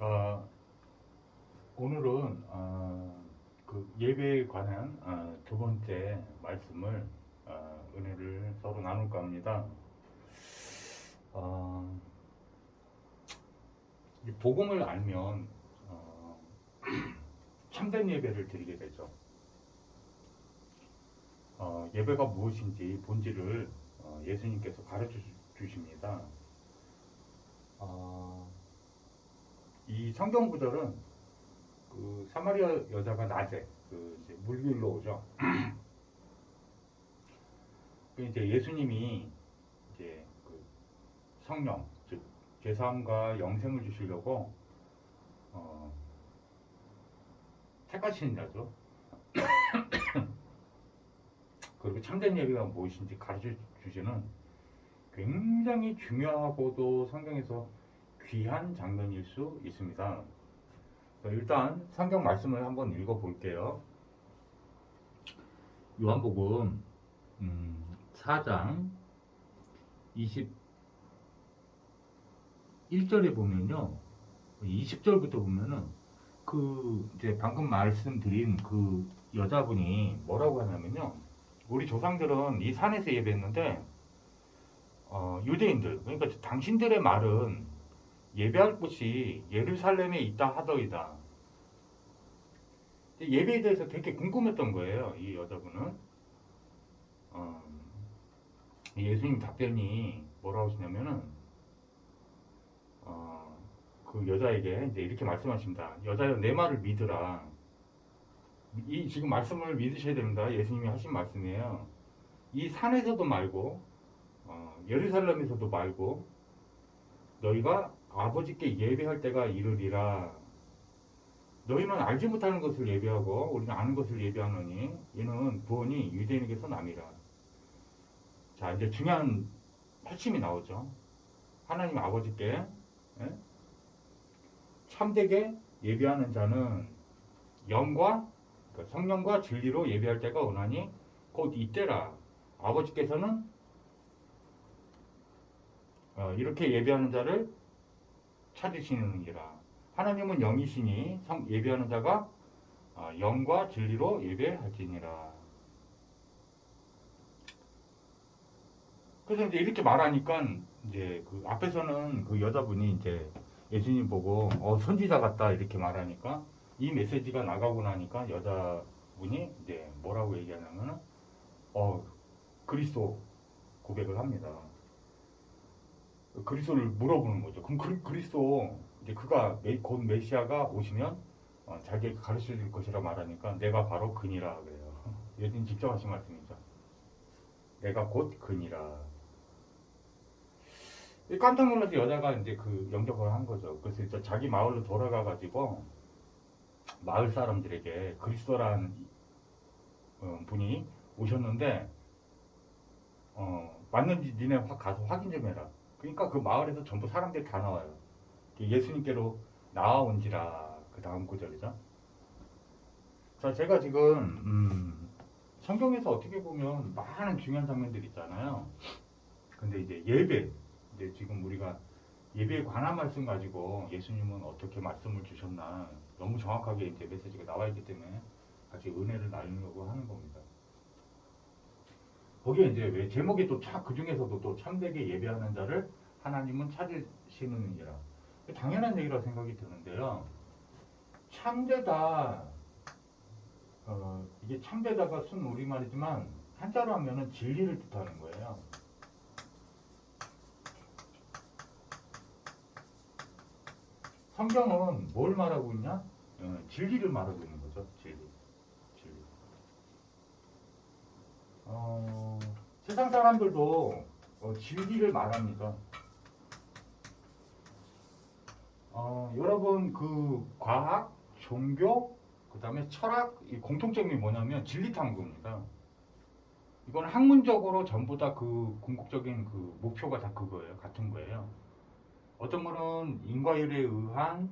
어, 오늘은 그 예배에 관한 두 번째 말씀을 은혜를 서로 나눌까 합니다. 어, 이 복음을 알면 참된 예배를 드리게 되죠. 예배가 무엇인지 본질을 예수님께서 가르쳐 주십니다. 이 성경 구절은 그 사마리아 여자가 낮에 그 이제 물길로 오죠. 그 이제 예수님이 이제 그 성령 즉 죄사함과 영생을 주시려고 어, 택하시는 자죠. 그리고 참된 예배가 무엇인지 가르쳐 주시는 굉장히 중요하고도 성경에서 귀한 장면일 수 있습니다. 일단 성경 말씀을 한번 읽어볼게요. 요한복음 4장 21절에 보면요, 20절부터 보면은 그 이제 방금 말씀드린 그 여자분이 뭐라고 하냐면요, 우리 조상들은 이 산에서 예배했는데 유대인들, 그러니까 당신들의 말은 예배할 곳이 예루살렘에 있다 하더이다. 예배에 대해서 되게 궁금했던 거예요, 이 여자분은. 예수님 답변이 뭐라고 하시냐면은 그 여자에게 이제 이렇게 말씀하십니다. 여자여, 내 말을 믿으라. 이 지금 말씀을 믿으셔야 됩니다. 예수님이 하신 말씀이에요. 이 산에서도 말고 예루살렘에서도 말고 너희가 아버지께 예배할 때가 이르리라. 너희는 알지 못하는 것을 예배하고 우리는 아는 것을 예배하노니 이는 구원이 유대인에게서 남이라. 자, 이제 중요한 핵심이 나오죠. 하나님 아버지께 참되게 예배하는 자는 영과 그러니까 성령과 진리로 예배할 때가 오나니 곧 이때라. 아버지께서는 이렇게 예배하는 자를 찾으시느니라. 하나님은 영이시니 예배하는 자가 영과 진리로 예배할지니라. 그래서 이제 이렇게 말하니까 이제 그 앞에서는 그 여자분이 이제 예수님 보고 선지자 같다 이렇게 말하니까 이 메시지가 나가고 나니까 여자분이 이제 뭐라고 얘기하냐면은 그리스도 고백을 합니다. 그리스도를 물어보는 거죠. 그럼 그리스도 이제 그가 곧 메시아가 오시면 자기에게 가르쳐 줄 것이라 말하니까 내가 바로 그니라 그래요. 예수님 직접 하신 말씀이죠. 내가 곧 그니라. 깜짝 놀라서 여자가 이제 그 영접을 한 거죠. 그래서 이제 자기 마을로 돌아가 가지고 마을 사람들에게 그리스도라는 분이 오셨는데 맞는지 니네 가서 확인 좀 해라. 그러니까 그 마을에서 전부 사람들이 다 나와요. 예수님께로 나아온지라. 그 다음 구절이죠. 자, 제가 지금 성경에서 어떻게 보면 많은 중요한 장면들이 있잖아요. 근데 이제 예배, 이제 지금 우리가 예배에 관한 말씀 가지고 예수님은 어떻게 말씀을 주셨나 너무 정확하게 이제 메시지가 나와 있기 때문에 같이 은혜를 나누려고 하는 겁니다. 거기에 이제 왜 제목이 또 그 중에서도 또 참되게 예배하는 자를 하나님은 찾으시느니라. 당연한 얘기라고 생각이 드는데요. 참되다, 이게 참되다가 순 우리말이지만 한자로 하면은 진리를 뜻하는 거예요. 성경은 뭘 말하고 있냐? 진리를 말하고 있는 거죠. 진리. 세상 사람들도 진리를 말합니다. 여러분 그 과학, 종교, 그 다음에 철학 이 공통점이 뭐냐면 진리 탐구입니다. 이건 학문적으로 전부 다 그 궁극적인 그 목표가 다 그거예요. 같은 거예요. 어떤 분은 인과율에 의한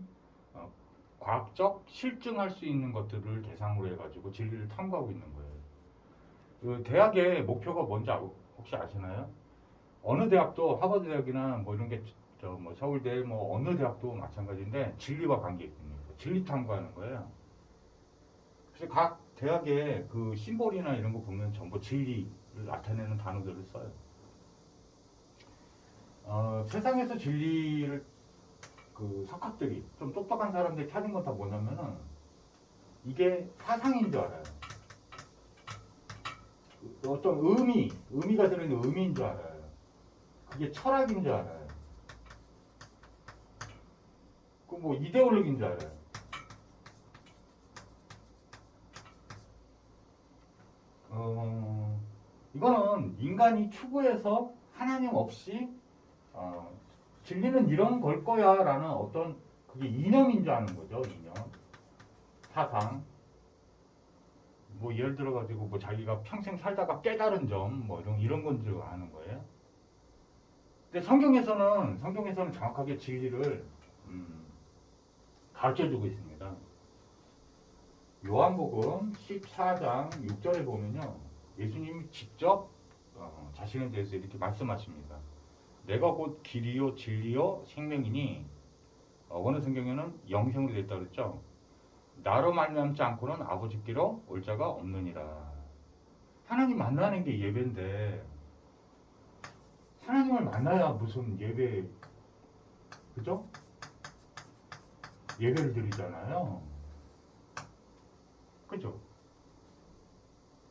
과학적 실증할 수 있는 것들을 대상으로 해가지고 진리를 탐구하고 있는 거예요. 그 대학의 목표가 뭔지 혹시 아시나요? 어느 대학도 하버드 대학이나 뭐 이런 게 저 뭐 서울대 뭐 어느 대학도 마찬가지인데 진리와 관계 있습니다. 진리 탐구하는 거예요. 그래서 각 대학의 그 심볼이나 이런 거 보면 전부 진리를 나타내는 단어들을 써요. 세상에서 진리를 그 석학들이 좀 똑똑한 사람들이 찾은 건 다 뭐냐면은 이게 사상인 줄 알아요. 어떤 의미가 들어있는 의미인 줄 알아요. 그게 철학인 줄 알아요. 그 뭐 이데올로기인 줄 알아요. 이거는 인간이 추구해서 하나님 없이 진리는 이런 걸 거야 라는 어떤 그게 이념인 줄 아는 거죠. 이념, 사상. 뭐 예를 들어 가지고 뭐 자기가 평생 살다가 깨달은 점 뭐 이런 건 줄 아는 거예요. 근데 성경에서는 정확하게 진리를 가르쳐 주고 있습니다. 요한복음 14장 6절에 보면요. 예수님이 직접 자신에 대해서 이렇게 말씀하십니다. 내가 곧 길이요 진리요 생명이니 어느 성경에는 영생으로 됐다 그랬죠. 나로 말미암지 않고는 아버지께로 올 자가 없느니라. 하나님 만나는 게 예배인데 하나님을 만나야 무슨 예배, 그죠? 예배를 드리잖아요. 그죠?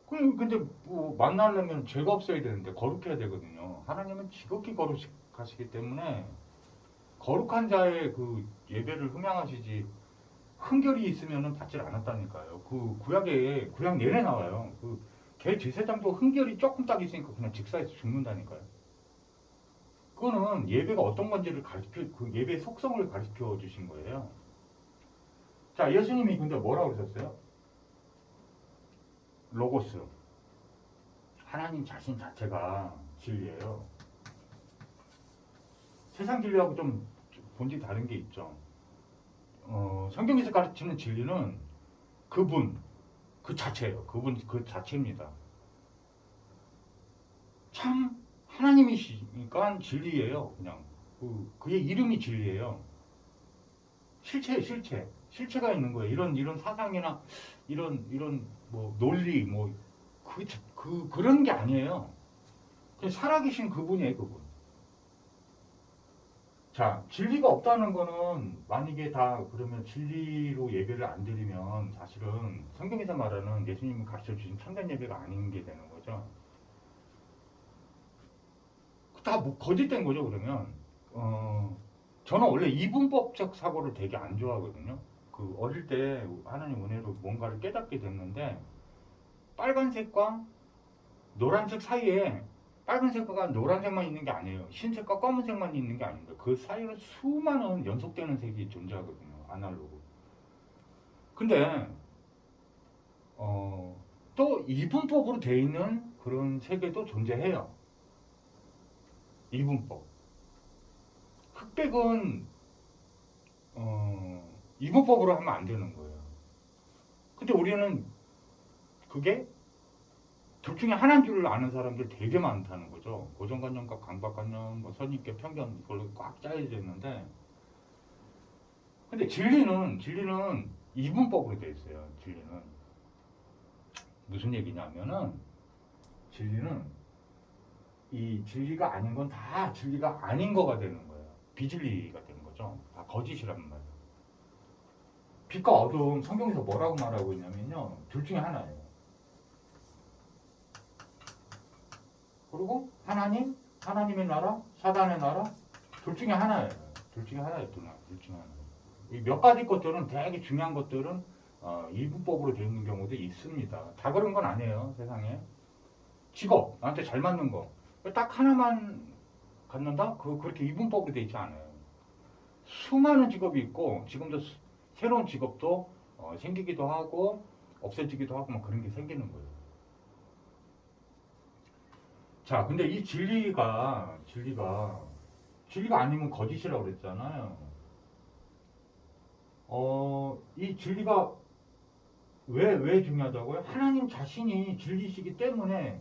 근데 뭐 만나려면 죄가 없어야 되는데 거룩해야 되거든요. 하나님은 지극히 거룩하시기 때문에 거룩한 자의 그 예배를 흠양하시지 흠결이 있으면은 받질 않았다니까요. 그 구약 내내 나와요. 그 개 제사장도 흠결이 조금 딱 있으니까 그냥 직사에서 죽는다니까요. 그거는 예배가 어떤 건지를 그 예배의 속성을 가르쳐 주신 거예요. 자, 예수님이 근데 뭐라고 그러셨어요? 로고스. 하나님 자신 자체가 진리예요. 세상 진리하고 좀 본질이 다른 게 있죠. 성경에서 가르치는 진리는 그분, 그 자체예요. 그분, 그 자체입니다. 참 하나님이시니까 진리예요. 그냥 그의 이름이 진리예요. 실체가 있는 거예요. 이런 사상이나 이런 뭐 논리 뭐 그런 게 아니에요. 그냥 살아계신 그분이에요, 그분. 자, 진리가 없다는 거는 만약에 다 그러면 진리로 예배를 안 드리면 사실은 성경에서 말하는 예수님이 가르쳐 주신 참된 예배가 아닌 게 되는 거죠. 다 뭐 거짓된 거죠, 그러면. 저는 원래 이분법적 사고를 되게 안 좋아하거든요. 그 어릴 때 하나님 은혜로 뭔가를 깨닫게 됐는데 빨간색과 노란색 사이에 빨간색과 노란색만 있는 게 아니에요. 흰색과 검은색만 있는 게 아닙니다. 그 사이에 수많은 연속되는 색이 존재하거든요. 아날로그. 근데 또 이분법으로 되어 있는 그런 세계도 존재해요. 이분법. 흑백은 이분법으로 하면 안 되는 거예요. 근데 우리는 그게 둘 중에 하나인 줄 아는 사람들 되게 많다는 거죠. 고정관념과 강박관념, 뭐 선입견, 편견 이걸로 꽉 짜여져 있는데, 근데 진리는 이분법으로 되어 있어요. 진리는 무슨 얘기냐면은 진리는 이 진리가 아닌 건 다 진리가 아닌 거가 되는 거예요. 비진리가 되는 거죠. 다 거짓이란 말이에요. 빛과 어둠 성경에서 뭐라고 말하고 있냐면요. 둘 중에 하나예요. 그리고 하나님의 나라, 사단의 나라 둘 중에 하나예요. 둘 중에 하나예요. 둘 중에 하나. 몇 가지 것들은 되게 중요한 것들은 이분법으로 되어 있는 경우도 있습니다. 다 그런 건 아니에요. 세상에. 직업 나한테 잘 맞는 거 딱 하나만 갖는다? 그렇게 이분법으로 되어 있지 않아요. 수많은 직업이 있고 지금도 새로운 직업도 생기기도 하고 없어지기도 하고 막 그런 게 생기는 거예요. 자, 근데 이 진리가 아니면 거짓이라고 그랬잖아요. 이 진리가 왜 중요하다고요? 하나님 자신이 진리시기 때문에,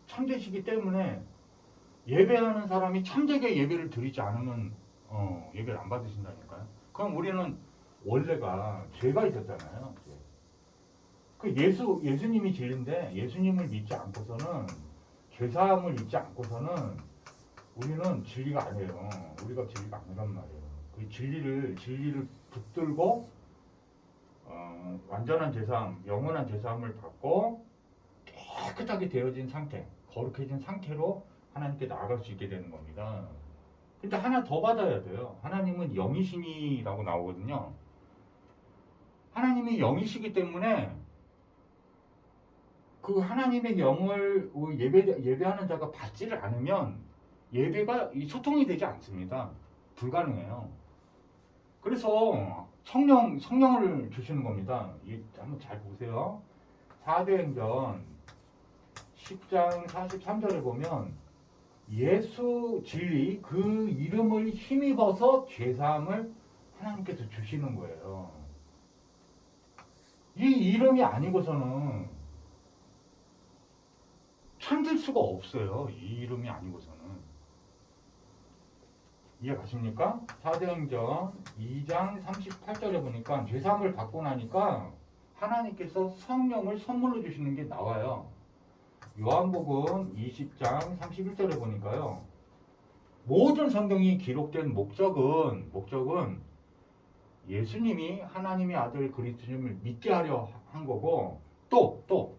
참되시기 때문에 예배하는 사람이 참되게 예배를 드리지 않으면 예배를 안 받으신다니까요. 그럼 우리는 원래가 죄가 있었잖아요. 이제. 그 예수님이 진리인데 예수님을 믿지 않고서는 죄사함을 믿지 않고서는 우리는 진리가 아니에요. 우리가 진리가 아니란 말이에요. 그 진리를 붙들고 완전한 제사함, 영원한 제사함을 받고 깨끗하게 되어진 상태, 거룩해진 상태로 하나님께 나아갈 수 있게 되는 겁니다. 근데 하나 더 받아야 돼요. 하나님은 영이시니라고 나오거든요. 하나님이 영이시기 때문에 그 하나님의 영을 예배하는 자가 받지를 않으면 예배가 소통이 되지 않습니다. 불가능해요. 그래서 성령을 주시는 겁니다. 한번 잘 보세요. 사도행전 10장 43절에 보면 예수 진리 그 이름을 힘입어서 죄사함을 하나님께서 주시는 거예요. 이 이름이 아니고서는 참될 수가 없어요. 이 이름이 아니고서는. 이해 가십니까? 사도행전 2장 38절에 보니까 죄사함을 받고 나니까 하나님께서 성령을 선물로 주시는 게 나와요. 요한복음 20장 31절에 보니까요. 모든 성경이 기록된 목적은 예수님이 하나님의 아들 그리스도님을 믿게 하려 한 거고 또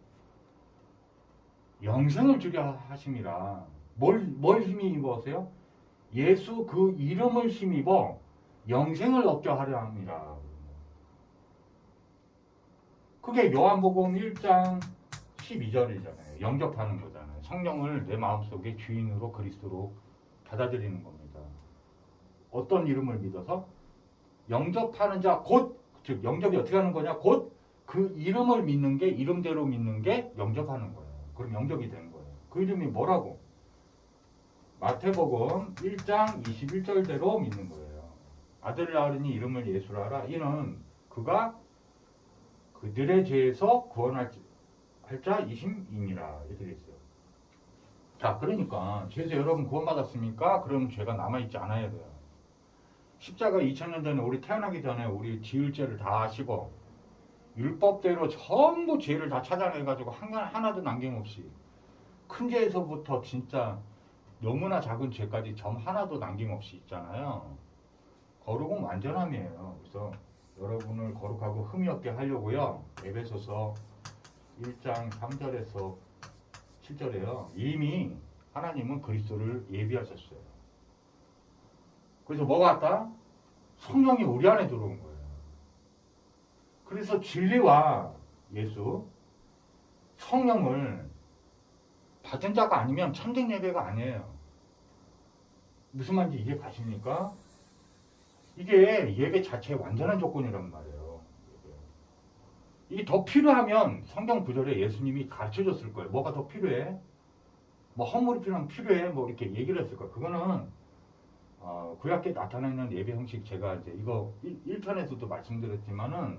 영생을 주려 하심이라. 뭘 힘입어서요? 예수 그 이름을 힘입어 영생을 얻게 하려 함이라. 그게 요한복음 1장 12절이잖아요. 영접하는 거잖아요. 성령을 내 마음속에 주인으로 그리스도로 받아들이는 겁니다. 어떤 이름을 믿어서? 영접하는 자 즉 영접이 어떻게 하는 거냐? 곧 그 이름을 믿는 게 이름대로 믿는 게 영접하는 거예요. 그럼 영접이 되는 거예요. 그 이름이 뭐라고? 마태복음 1장 21절대로 믿는 거예요. 아들을 낳으니 이름을 예수라 하라. 이는 그가 그들의 죄에서 구원할 자 이심이니라. 이렇게 돼 있어요. 자, 그러니까 죄에서 여러분 구원받았습니까? 그럼 죄가 남아있지 않아야 돼요. 십자가 2000년 전에 우리 태어나기 전에 우리 지을 죄를 다 하시고 율법대로 전부 죄를 다 찾아내가지고 하나도 남김없이 큰 죄에서부터 진짜 너무나 작은 죄까지 점 하나도 남김없이 있잖아요. 거룩은 완전함이에요. 그래서 여러분을 거룩하고 흠이 없게 하려고요. 에베소서 1장 3절에서 7절에요. 이미 하나님은 그리스도를 예비하셨어요. 그래서 뭐가 왔다? 성령이 우리 안에 들어온 거예요. 그래서 진리와 예수, 성령을 받은 자가 아니면 참된 예배가 아니에요. 무슨 말인지 이해 가십니까? 이게 예배 자체의 완전한 조건이란 말이에요. 이게 더 필요하면 성경 구절에 예수님이 가르쳐 줬을 거예요. 뭐가 더 필요해? 뭐 허물이 필요해? 뭐 이렇게 얘기를 했을 거예요. 그거는 구약에 나타나는 예배 형식 제가 이제 이거 1편에서도 말씀드렸지만은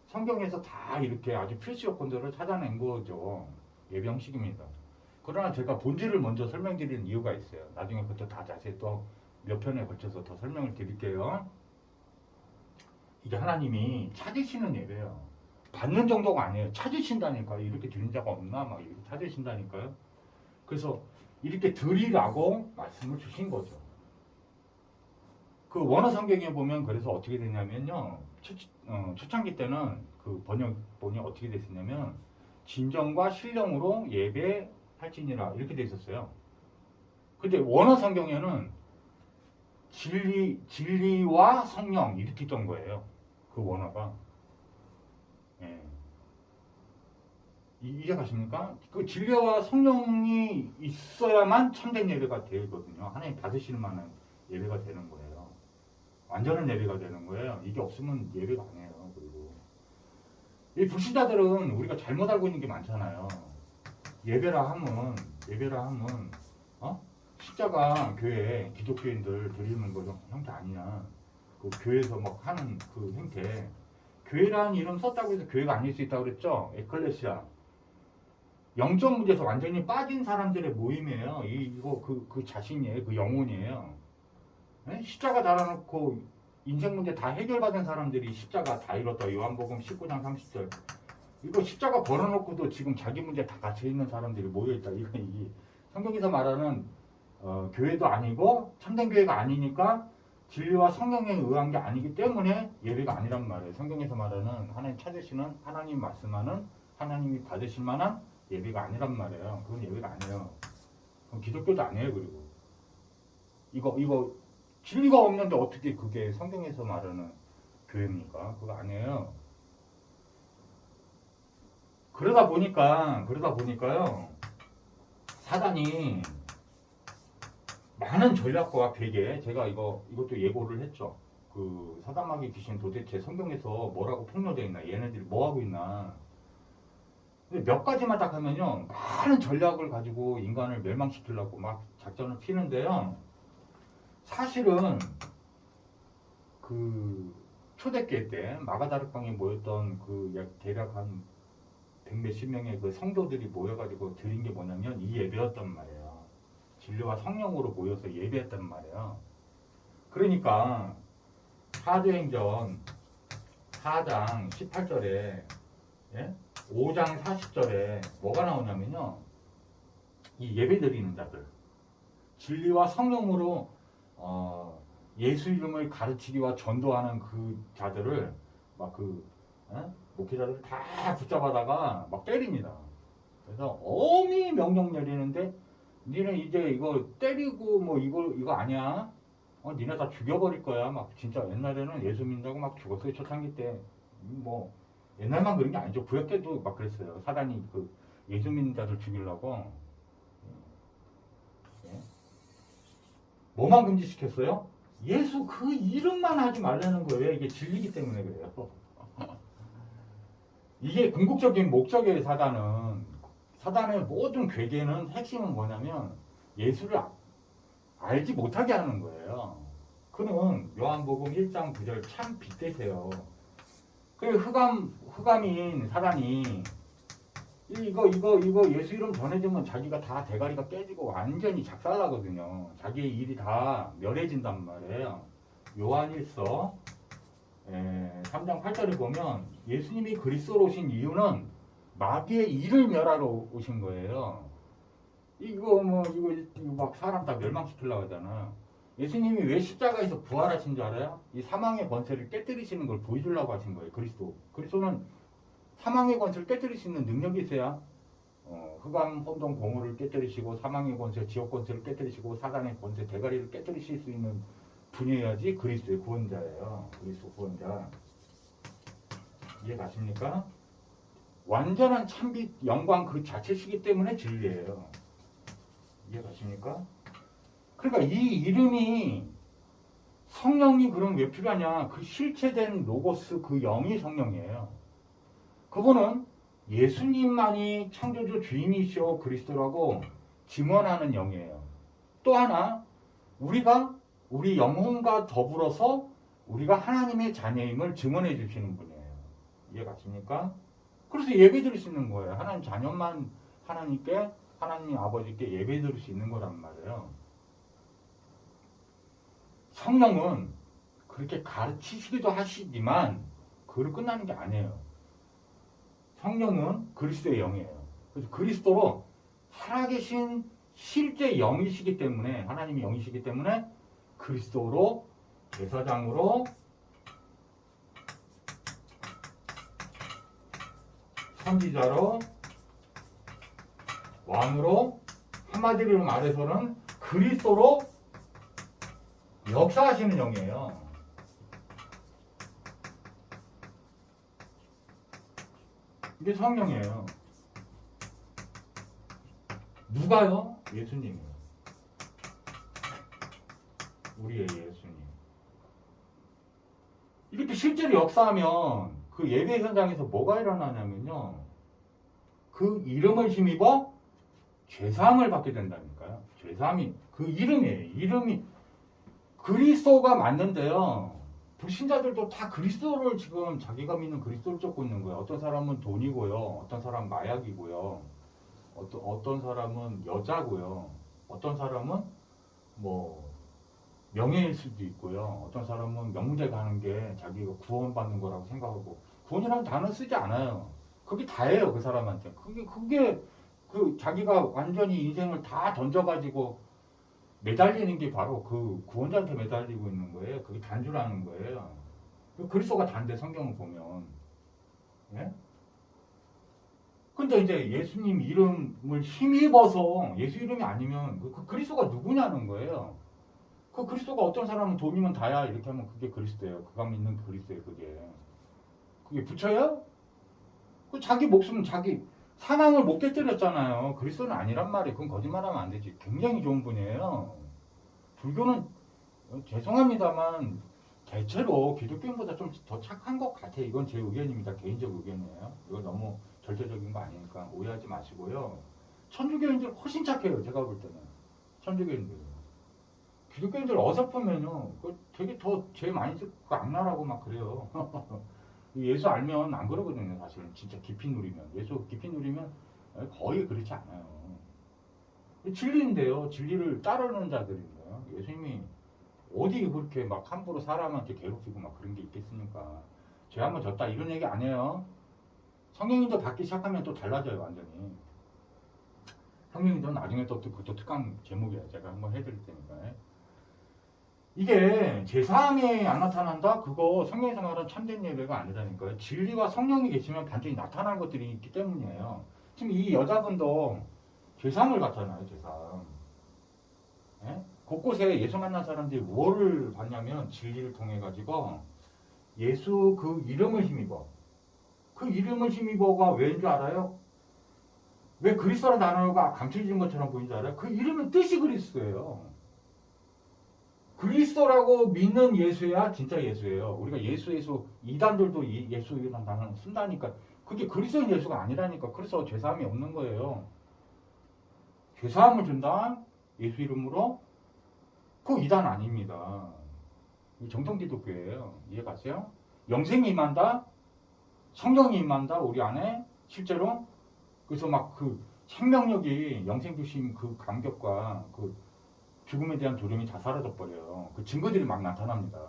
성경에서 다 이렇게 아주 필수 요건들을 찾아낸 거죠. 예배 형식입니다. 그러나 제가 본질을 먼저 설명드리는 이유가 있어요. 나중에 그것도 다 자세히 또 몇 편에 걸쳐서 더 설명을 드릴게요. 이게 하나님이 찾으시는 예배예요. 받는 정도가 아니에요. 찾으신다니까요. 이렇게 드린 자가 없나? 막 이렇게 찾으신다니까요. 그래서 이렇게 드리라고 말씀을 주신 거죠. 그 원어 성경에 보면 그래서 어떻게 되냐면요. 초창기 때는 그 번역본이 어떻게 됐었냐면 진정과 신령으로 예배할지니라 이렇게 돼 있었어요. 근데 원어 성경에는 진리와 성령 이렇게 있던 거예요. 그 원어가. 예. 이해 가십니까? 그 진리와 성령이 있어야만 참된 예배가 되거든요. 하나님 받으실 만한 예배가 되는 거예요. 완전한 예배가 되는 거예요. 이게 없으면 예배가 아니에요. 그리고 이 불신자들은 우리가 잘못 알고 있는 게 많잖아요. 예배라 하면 십자가 교회 기독교인들 드리는 거 형태 아니냐. 그 교회에서 막 하는 그 형태. 교회라는 이름 썼다고 해서 교회가 아닐 수 있다고 그랬죠. 에클레시아. 영적 문제에서 완전히 빠진 사람들의 모임이에요. 이거 그 자신이에요. 그 영혼이에요. 예? 십자가 달아놓고 인생 문제 다 해결받은 사람들이 십자가 다 잃었다. 요한복음 19장 30절. 이거 십자가 걸어놓고도 지금 자기 문제 다 갇혀있는 사람들이 모여있다. 이게 성경에서 말하는 교회도 아니고 참된 교회가 아니니까 진리와 성령에 의한 게 아니기 때문에 예배가 아니란 말이에요. 성경에서 말하는 하나님 찾으시는 하나님 말씀하는 하나님이 받으실 만한 예배가 아니란 말이에요. 그건 예배가 아니에요. 그건 기독교도 아니에요. 그리고 이거 진리가 없는데 어떻게 그게 성경에서 말하는 교회입니까? 그거 아니에요. 그러다 보니까요. 사단이 많은 전략과 베개, 제가 이것도 예고를 했죠. 그 사단마귀 귀신 도대체 성경에서 뭐라고 폭로되어 있나, 얘네들이 뭐 하고 있나. 근데 몇 가지만 딱 하면요, 많은 전략을 가지고 인간을 멸망시키려고 막 작전을 피는데요. 사실은 그 초대교회 때 마가다락방에 모였던 그 대략 한 100몇십 명의 그 성도들이 모여가지고 드린 게 뭐냐면 이 예배였단 말이에요. 진리와 성령으로 모여서 예배했단 말이에요. 그러니까 사도행전 4장 18절에 5장 40절에 뭐가 나오냐면요. 이 예배 드리는 자들 진리와 성령으로 예수 이름을 가르치기와 전도하는 그 자들을 막 목회자들을 다 붙잡아다가 막 때립니다. 그래서 엄히 명령 내리는데 니네 이제 이거 때리고 뭐 이거 아니야? 니네 다 죽여버릴 거야. 막 진짜 옛날에는 예수 믿는다고 막 죽었어요. 초창기 때. 뭐 옛날만 그런 게 아니죠. 구약 때도 막 그랬어요. 사단이 그 예수 믿는 자들 죽이려고. 예. 뭐만 금지시켰어요? 예수 그 이름만 하지 말라는 거예요. 이게 진리기 때문에 그래요. 이게 궁극적인 목적이에요. 사단의 모든 괴계는 핵심은 뭐냐면 예수를 알지 못하게 하는 거예요. 그는 요한복음 1장 9절 참 빗대세요. 그 흑암인 사단이 이거 예수 이름 전해주면 자기가 다 대가리가 깨지고 완전히 작살나거든요. 자기의 일이 다 멸해진단 말이에요. 요한일서 3장 8절에 보면 예수님이 그리스도로 오신 이유는 마귀의 일을 멸하러 오신 거예요. 이거 막 사람 다 멸망시키려고 하잖아. 예수님이 왜 십자가에서 부활하신 줄 알아요? 이 사망의 권세를 깨뜨리시는 걸 보여주려고 하신 거예요. 그리스도는 사망의 권세를 깨뜨릴 수 있는 능력이 있어야 흑암 혼돈 공허를 깨뜨리시고 사망의 권세 지옥 권세를 깨뜨리시고 사단의 권세 대가리를 깨뜨리실 수 있는 분이어야지 그리스도의 구원자예요. 그리스도 구원자. 이해 가십니까? 완전한 참빛 영광 그 자체시기 때문에 진리예요. 이해 가십니까? 그러니까 이 이름이 성령이 그럼 왜 필요하냐? 그 실체된 로고스 그 영이 성령이에요. 그분은 예수님만이 창조주 주인이시오 그리스도라고 증언하는 영이에요. 또 하나 우리 영혼과 더불어서 우리가 하나님의 자녀임을 증언해 주시는 분이에요. 이해 가십니까? 그래서 예배 드릴 수 있는 거예요. 하나님 자녀만 하나님 아버지께 예배 드릴 수 있는 거란 말이에요. 성령은 그렇게 가르치시기도 하시지만 그걸로 끝나는 게 아니에요. 성령은 그리스도의 영이에요. 그래서 그리스도로 살아계신 실제 영이시기 때문에 하나님의 영이시기 때문에 그리스도로 제사장으로 선지자로 왕으로 한마디로 말해서는 그리스도로 역사하시는 영이에요. 이게 성령이에요. 누가요? 예수님이에요. 우리의 예수님. 이렇게 실제로 역사하면 그 예배 현장에서 뭐가 일어나냐면요. 그 이름을 힘입어 죄사함을 받게 된다니까요. 죄사함이 그 이름이에요. 이름이 그리스도가 맞는데요. 불신자들도 다 그리스도를 지금 자기가 믿는 그리스도를 쫓고 있는 거예요. 어떤 사람은 돈이고요. 어떤 사람은 마약이고요. 어떤 사람은 여자고요. 어떤 사람은 뭐 명예일 수도 있고요. 어떤 사람은 명문대 가는 게 자기가 구원받는 거라고 생각하고 구원이라는 단어 쓰지 않아요. 그게 다예요, 그 사람한테. 그게 그 자기가 완전히 인생을 다 던져가지고 매달리는 게 바로 그 구원자한테 매달리고 있는 거예요. 그게 단주라는 거예요. 그리스도가 단데 성경을 보면. 예? 근데 이제 예수님 이름을 힘입어서 예수 이름이 아니면 그 그리스도가 누구냐는 거예요. 그 그리스도가 어떤 사람은 돈이면 다야 이렇게 하면 그게 그리스도예요. 그가 믿는 그리스도예요. 그게 부처예요? 그 자기 목숨은 자기 사망을 못 깨뜨렸잖아요. 그리스도는 아니란 말이에요. 그건 거짓말하면 안 되지. 굉장히 좋은 분이에요. 불교는 죄송합니다만 대체로 기독교인보다 좀 더 착한 것 같아요. 이건 제 의견입니다. 개인적 의견이에요. 이거 너무 절대적인 거 아니니까 오해하지 마시고요. 천주교인들 훨씬 착해요. 제가 볼 때는. 천주교인들. 기독교인들 어설프면요. 되게 더 제 마인드 악랄하고 막 그래요. 예수 알면 안 그러거든요. 사실은 진짜 깊이 누리면. 예수 깊이 누리면 거의 그렇지 않아요. 진리인데요. 진리를 따르는 자들인데요. 예수님이 어디 그렇게 막 함부로 사람한테 괴롭히고 막 그런 게 있겠습니까? 죄 한번 졌다 이런 얘기 안 해요. 성령님도 받기 시작하면 또 달라져요. 완전히. 성령님도 나중에 또 그것도 특강 제목이에요. 제가 한번 해드릴 테니까. 이게 제사함이 안 나타난다? 그거 성경에서 말하는 참된 예배가 아니라니까요. 진리와 성령이 계시면 반드시 나타나는 것들이 있기 때문이에요. 지금 이 여자분도 제사함을 받잖아요. 제사함. 예? 곳곳에 예수 만난 사람들이 뭐를 받냐면 진리를 통해 가지고 예수 그 이름을 힘입어. 그 이름을 힘입어가 왜인 줄 알아요? 왜 그리스도라는 단어가 감춰진 것처럼 보이는 줄 알아요? 그 이름은 뜻이 그리스도예요. 그리스도라고 믿는 예수야 진짜 예수예요. 우리가 예수에서 이단들도 예수라는 단어를 쓴다니까 그게 그리스도인 예수가 아니라니까. 그래서 죄사함이 없는 거예요. 죄사함을 준다 예수 이름으로 그 이단 아닙니다. 정통기독교예요. 이해가세요? 영생이 임한다, 성령이 임한다 우리 안에 실제로. 그래서 막 그 생명력이 영생 주심 그 감격과 그 죽음에 대한 두려움이 다 사라져 버려요. 그 증거들이 막 나타납니다.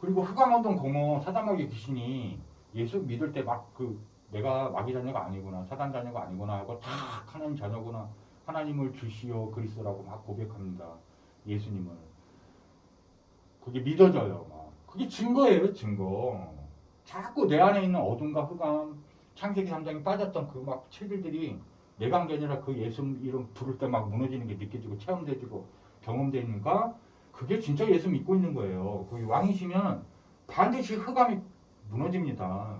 그리고 흑암운동 공허 사단마귀 귀신이 예수 믿을 때 막 그 내가 마귀 자녀가 아니구나 사단 자녀가 아니구나 하고 다 하나님 자녀구나 하나님을 주시오 그리스도라고 막 고백합니다. 예수님을. 그게 믿어져요. 막. 그게 증거예요. 증거. 자꾸 내 안에 있는 어둠과 흑암 창세기 3장에 빠졌던 그 막 체질들이 내가 한 게 아니라 그 예수 이름 부를 때 막 무너지는 게 느껴지고 체험되고 경험되니까 그게 진짜 예수 믿고 있는 거예요. 그 왕이시면 반드시 흑암이 무너집니다.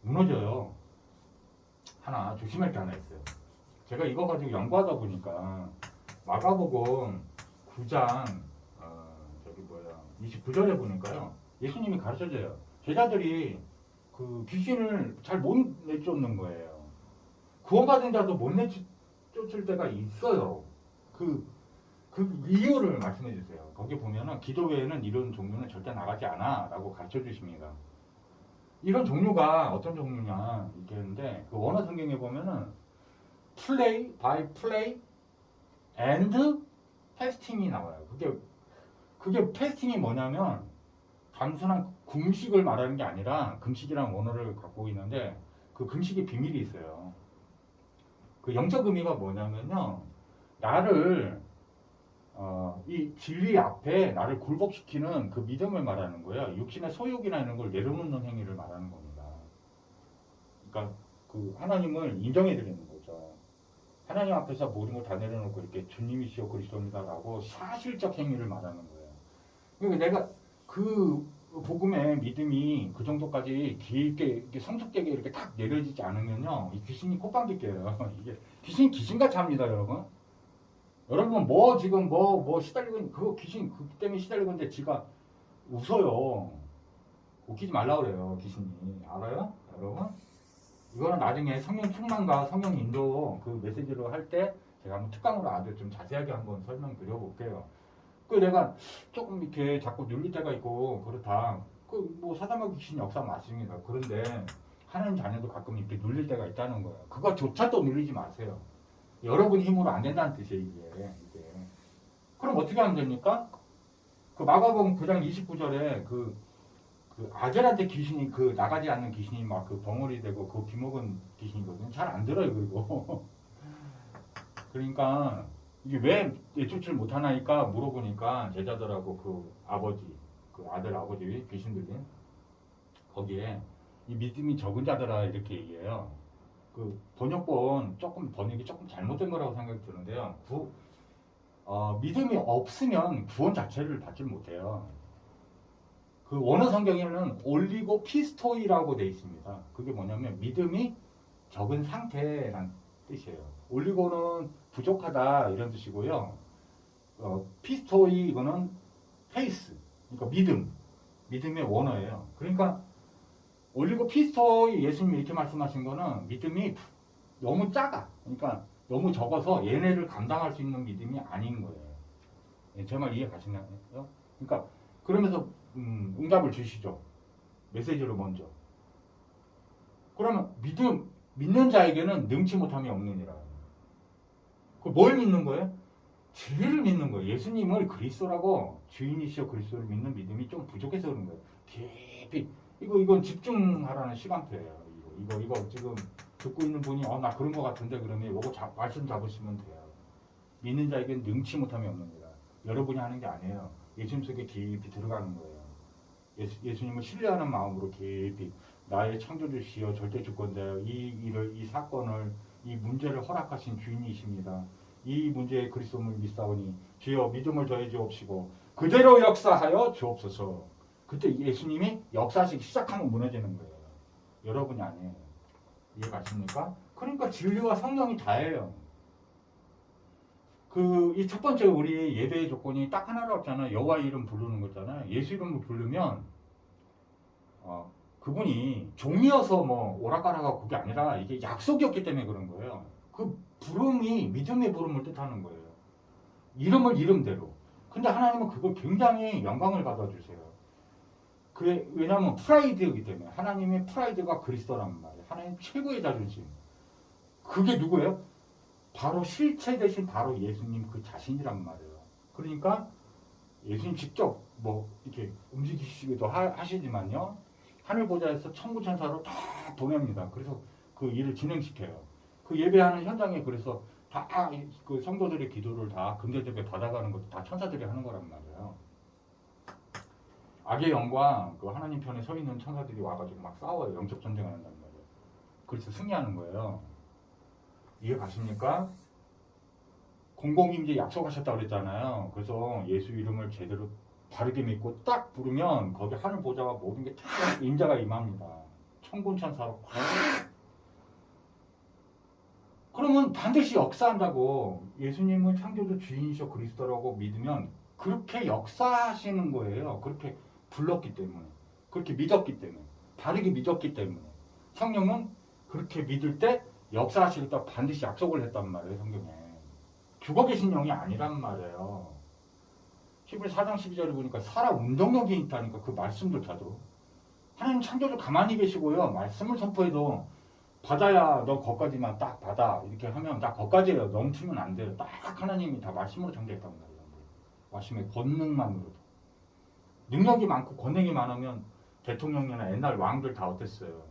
무너져요. 하나 조심할 게 하나 있어요. 제가 이거 가지고 연구하다 보니까 마가복음 9장 29절에 보니까요. 예수님이 가르쳐줘요. 제자들이 그 귀신을 잘 못 내쫓는 거예요. 구원받은 자도 못 내쫓을 때가 있어요. 그 이유를 말씀해 주세요. 거기 보면은 기도 외에는 이런 종류는 절대 나가지 않아 라고 가르쳐 주십니다. 이런 종류가 어떤 종류냐 이렇게 했는데 그 원어 성경에 보면은 play, by play and fasting이 나와요. 그게 패스팅이 뭐냐면 단순한 금식을 말하는 게 아니라 금식이라는 원어를 갖고 있는데 그 금식의 비밀이 있어요. 그 영적 의미가 뭐냐면요. 나를 이 진리 앞에 나를 굴복시키는 그 믿음을 말하는 거예요. 육신의 소욕이나 이런 걸 내려놓는 행위를 말하는 겁니다. 그러니까 그 하나님을 인정해 드리는 거죠. 하나님 앞에서 모든 걸 다 내려놓고 이렇게 주님이시여 그리스도입니다라고 사실적 행위를 말하는 거예요. 그러니까 내가 그 복음의 믿음이 그 정도까지 깊게 이렇게 성숙되게 이렇게 탁 내려지지 않으면요, 이 귀신이 콧방귀 껴요. 이게 귀신같이 합니다, 여러분. 여러분 지금 시달리고 있는 그 귀신 그 때문에 시달리고 있는데 지가 웃어요. 웃기지 말라 그래요, 귀신이. 알아요, 여러분? 이거는 나중에 성령 충만과 성령 인도 그 메시지로 할 때 제가 한번 특강으로 아주 좀 자세하게 한번 설명드려 볼게요. 그 내가 조금 이렇게 자꾸 눌릴 때가 있고 그렇다. 그 뭐 사단마귀 귀신 역사 맞습니다. 그런데 하나님 자녀도 가끔 이렇게 눌릴 때가 있다는 거예요. 그거조차도 눌리지 마세요. 여러분 힘으로 안 된다는 뜻이에요, 이게. 그럼 어떻게 하면 됩니까? 그 마가복음 9장 29절에 그 아들한테 귀신이 그 나가지 않는 귀신이 막 그 벙어리 되고 그 귀먹은 귀신이거든요. 잘 안 들어요. 그리고 그러니까 이게 왜 내쫓질 못하나니까 물어보니까 제자들하고 그 아버지 그 아들 아버지 귀신들이 거기에 이 믿음이 적은 자들아 이렇게 얘기해요. 그 번역이 조금 잘못된 거라고 생각이 드는데요. 믿음이 없으면 구원 자체를 받지 못해요. 그 원어 성경에는 올리고 피스토이라고 되어 있습니다. 그게 뭐냐면 믿음이 적은 상태란 뜻이에요. 올리고는 부족하다 이런 뜻이고요. 피스토이 이거는 페이스, 그러니까 믿음의 원어예요. 그러니까 올리고 피스토이 예수님이 이렇게 말씀하신 거는 믿음이 너무 작아. 그러니까 너무 적어서 얘네를 감당할 수 있는 믿음이 아닌 거예요. 제 말 이해 가시나요? 그러니까 그러면서 응답을 주시죠. 메시지로 먼저. 그러면 믿는 자에게는 능치 못함이 없느니라. 뭘 믿는 거예요? 진리를 믿는 거예요. 예수님을 그리스도라고 주인이시여 그리스도를 믿는 믿음이 좀 부족해서 그런 거예요. 깊이 이건 집중하라는 시간표예요. 이거 지금 듣고 있는 분이 나 그런 거 같은데 그러면 요거 말씀 잡으시면 돼요. 믿는 자에게는 능치 못함이 없느니라. 여러분이 하는 게 아니에요. 예수님 속에 깊이 들어가는 거예요. 예수님을 신뢰하는 마음으로 깊이 나의 창조주시여 절대 주권자여 이 사건을 이 문제를 허락하신 주인이십니다. 이 문제에 그리스도를 믿사오니 주여 믿음을 더해 주옵시고 그대로 역사하여 주옵소서. 그때 예수님이 역사하시기 시작하면 무너지는 거예요. 여러분이 아니에요. 이해 가십니까? 그러니까 진리와 성령이 다예요. 이 첫 번째 우리 예배의 조건이 딱 하나로 없잖아요. 여호와 이름 부르는 거잖아요. 예수 이름을 부르면 그분이 종이어서 뭐 오락가락하고 그게 아니라 이게 약속이었기 때문에 그런 거예요. 그 부름이 믿음의 부름을 뜻하는 거예요. 이름을 이름대로. 근데 하나님은 그걸 굉장히 영광을 받아주세요. 왜냐하면 프라이드이기 때문에 하나님의 프라이드가 그리스도란 말이에요. 하나님 최고의 자존심. 그게 누구예요? 바로 실체 대신 바로 예수님 그 자신이란 말이에요. 그러니까 예수님 직접 뭐 이렇게 움직이시기도 하시지만요. 하늘 보좌에서 천군 천사로 다 보냅니다. 그래서 그 일을 진행시켜요. 그 예배하는 현장에 그래서 다 그 성도들의 기도를 다 금전접에 받아가는 것도 다 천사들이 하는 거란 말이에요. 악의 영과 그 하나님 편에 서 있는 천사들이 와가지고 막 싸워요. 영적 전쟁을 한단 말이에요. 그래서 승리하는 거예요. 이해 가십니까? 공공임재 약속하셨다고 그랬잖아요. 그래서 예수 이름을 제대로 바르게 믿고 딱 부르면 거기 하늘 보좌와 모든 게 다 인자가 임합니다. 천군 천사로 그러면 반드시 역사한다고. 예수님은 창조주 주인이셔 그리스도라고 믿으면 그렇게 역사하시는 거예요. 그렇게 불렀기 때문에, 그렇게 믿었기 때문에, 바르게 믿었기 때문에. 성령은 그렇게 믿을 때 역사하시겠다 반드시 약속을 했단 말이에요. 성경에 죽어 계신 영이 아니란 말이에요. 히브리 4장 12절을 보니까 살아 운동력이 있다니까. 그 말씀조차도 하나님 창조주 가만히 계시고요. 말씀을 선포해도 받아야 너 거기까지만 딱 받아 이렇게 하면 딱 거기까지예요. 넘치면 안 돼요. 딱 하나님이 다 말씀으로 정죄했단 말이에요. 말씀의 권능만으로도. 능력이 많고 권능이 많으면 대통령이나 옛날 왕들 다 어땠어요?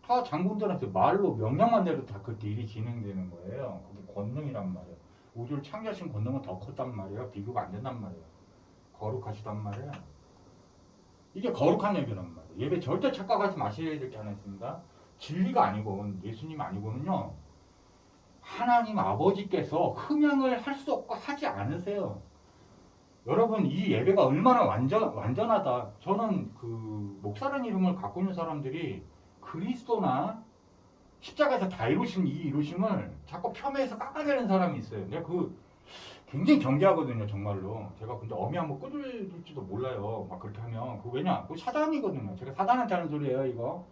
다 장군들한테 말로 명령만 내도 다 그렇게 일이 진행되는 거예요. 그게 권능이란 말이에요. 우주를 창조하신 권능은 더 컸단 말이에요. 비교가 안 된단 말이에요. 거룩하시단 말이에요. 이게 거룩한 예배란 말이에요. 예배 절대 착각하지 마셔야 될 게 하나 있습니다. 진리가 아니고 예수님 아니고는요. 하나님 아버지께서 흠양을 할 수 없고 하지 않으세요. 여러분 이 예배가 얼마나 완전하다. 저는 그 목사라는 이름을 갖고 있는 사람들이 그리스도나 십자가에서 다 이루신 이 이루심을 자꾸 폄훼해서 깎아내는 사람이 있어요. 내가 굉장히 경계하거든요, 정말로. 제가 근데 엄히 한번 끄들릴지도 몰라요. 막 그렇게 하면. 왜냐? 그거 사단이거든요. 제가 사단한테 하는 소리예요, 이거.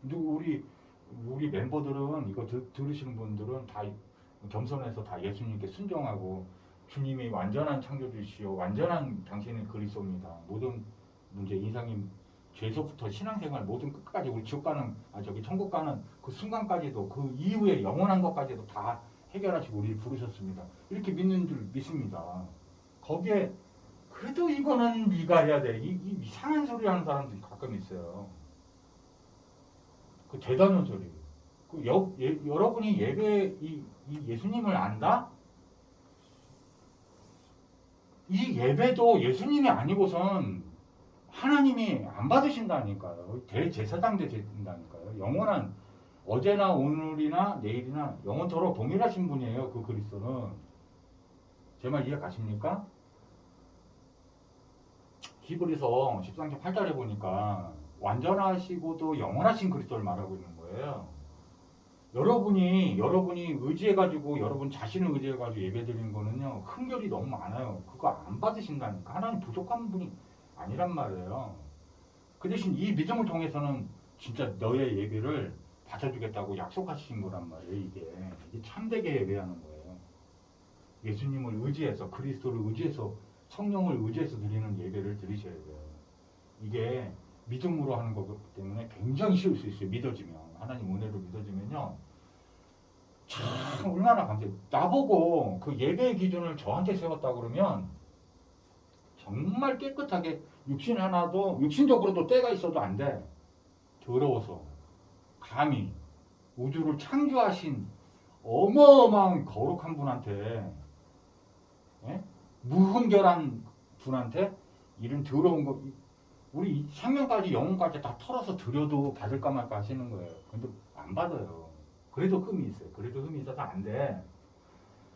우리 멤버들은 이거 들으시는 분들은 다 겸손해서 다 예수님께 순종하고 주님이 완전한 창조주시오, 완전한 당신의 그리스도입니다. 모든 문제, 인상님 죄서부터 신앙생활 모든 끝까지 우리 지옥 가는 천국 가는 그 순간까지도 그 이후에 영원한 것까지도 다 해결하시고 우리를 부르셨습니다. 이렇게 믿는 줄 믿습니다. 거기에 그래도 이거는 네가 해야 돼. 이 이상한 소리 하는 사람들이 가끔 있어요. 그 대단한 소리. 여러분이 이 예수님을 안다? 이 예배도 예수님이 아니고선 하나님이 안 받으신다니까요. 대제사장 되신다니까요. 영원한 어제나 오늘이나 내일이나 영원토록 동일하신 분이에요. 그 그리스도는. 제 말 이해 가십니까? 히브리서 13장 8절에 보니까 완전하시고도 영원하신 그리스도를 말하고 있는 거예요. 여러분이 의지해가지고 여러분 자신을 의지해가지고 예배드리는 거는요 흥결이 너무 많아요. 그거 안 받으신다니까. 하나님 부족한 분이 아니란 말이에요. 그 대신 이 믿음을 통해서는 진짜 너의 예배를 받아주겠다고 약속하신 거란 말이에요. 이게 참되게 예배하는 거예요. 예수님을 의지해서 그리스도를 의지해서 성령을 의지해서 드리는 예배를 드리셔야 돼요. 이게 믿음으로 하는 거기 때문에 굉장히 쉬울 수 있어요. 믿어지면 하나님 은혜로 믿어지면요 참 얼마나 감사해요. 나보고 그 예배의 기준을 저한테 세웠다 그러면 정말 깨끗하게 육신적으로도 때가 있어도 안 돼. 더러워서 감히 우주를 창조하신 어마어마한 거룩한 분한테 무흠결한 분한테 이런 더러운 거 우리 생명까지 영혼까지 다 털어서 드려도 받을까 말까 하시는 거예요. 근데 안 받아요. 그래도 흠이 있어요. 그래도 흠이 있어서 안 돼.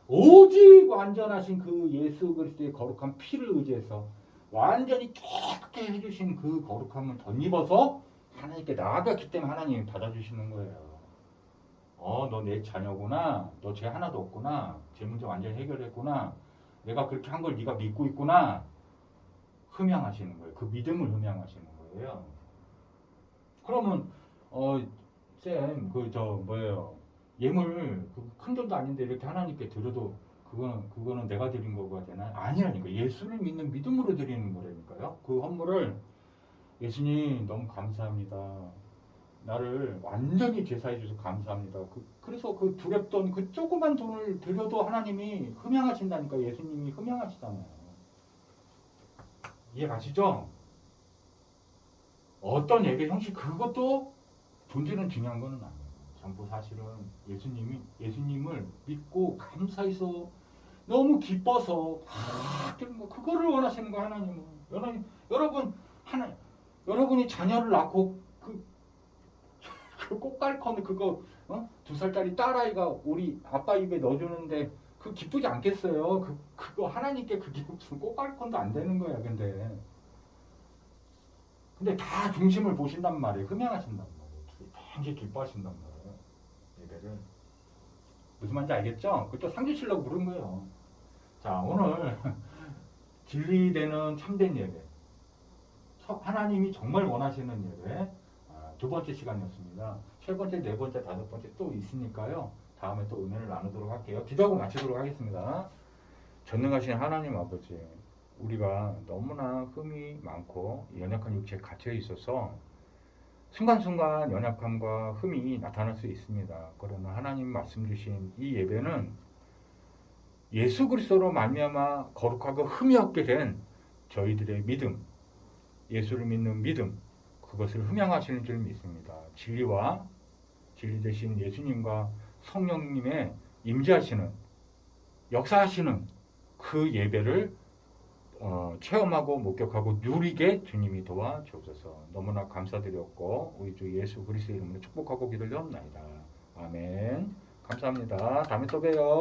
오직 완전하신 그 예수 그리스도의 거룩한 피를 의지해서 완전히 깨끗게 해주신 그 거룩함을 덧입어서 하나님께 나아갔기 때문에 하나님이 받아주시는 거예요. 너 내 자녀구나. 너 죄 하나도 없구나. 죄 문제 완전히 해결했구나. 내가 그렇게 한 걸 네가 믿고 있구나. 흠양하시는 거예요. 그 믿음을 흠양하시는 거예요. 그러면 쌤 예물 큰 돈도 아닌데 이렇게 하나님께 드려도 그거는 내가 드린 거가 되나? 아니라니까. 예수를 믿는 믿음으로 드리는 거라니까요. 그 헌물을 예수님 너무 감사합니다. 나를 완전히 제사해 주셔서 감사합니다. 그래서 그 두렵던 그 조그만 돈을 드려도 하나님이 흠양하신다니까. 예수님이 흠양하시잖아요. 이해 가시죠? 어떤 예배 형식 그것도 본질은 중요한 거는 아니에요. 전부 사실은 예수님을 믿고 감사해서 너무 기뻐서 그거를 원하시는 거 하나님은. 여러분이 자녀를 낳고 그 꽃갈콘 그거 2살짜리 딸아이가 우리 아빠 입에 넣어주는데 그 기쁘지 않겠어요? 그거 하나님께 그게 무슨 꽃갈콘도 안 되는 거야. 근데 다 중심을 보신단 말이에요. 흠양하신단 말이에요. 굉장히 기뻐하신단 말이에요. 예배를. 무슨 말인지 알겠죠? 그것도 상주시려고 부른 거예요. 자, 오늘 진리되는 참된 예배. 하나님이 정말 원하시는 예배. 두 번째 시간이었습니다. 세 번째, 네 번째, 다섯 번째 또 있으니까요. 다음에 또 은혜를 나누도록 할게요. 기도하고 마치도록 하겠습니다. 전능하신 하나님 아버지, 우리가 너무나 흠이 많고 연약한 육체에 갇혀 있어서 순간순간 연약함과 흠이 나타날 수 있습니다. 그러나 하나님 말씀 주신 이 예배는 예수 그리스도로 말미암아 거룩하고 흠이 없게 된 저희들의 믿음, 예수를 믿는 믿음, 그것을 흠양하시는 줄 믿습니다. 진리와 진리 되신 예수님과 성령님의 임재하시는 역사하시는 그 예배를 체험하고 목격하고 누리게 주님이 도와주옵소서. 너무나 감사드렸고 우리 주 예수 그리스도의 이름으로 축복하고 기도드리옵나이다. 아멘. 감사합니다. 다음에 또 봬요.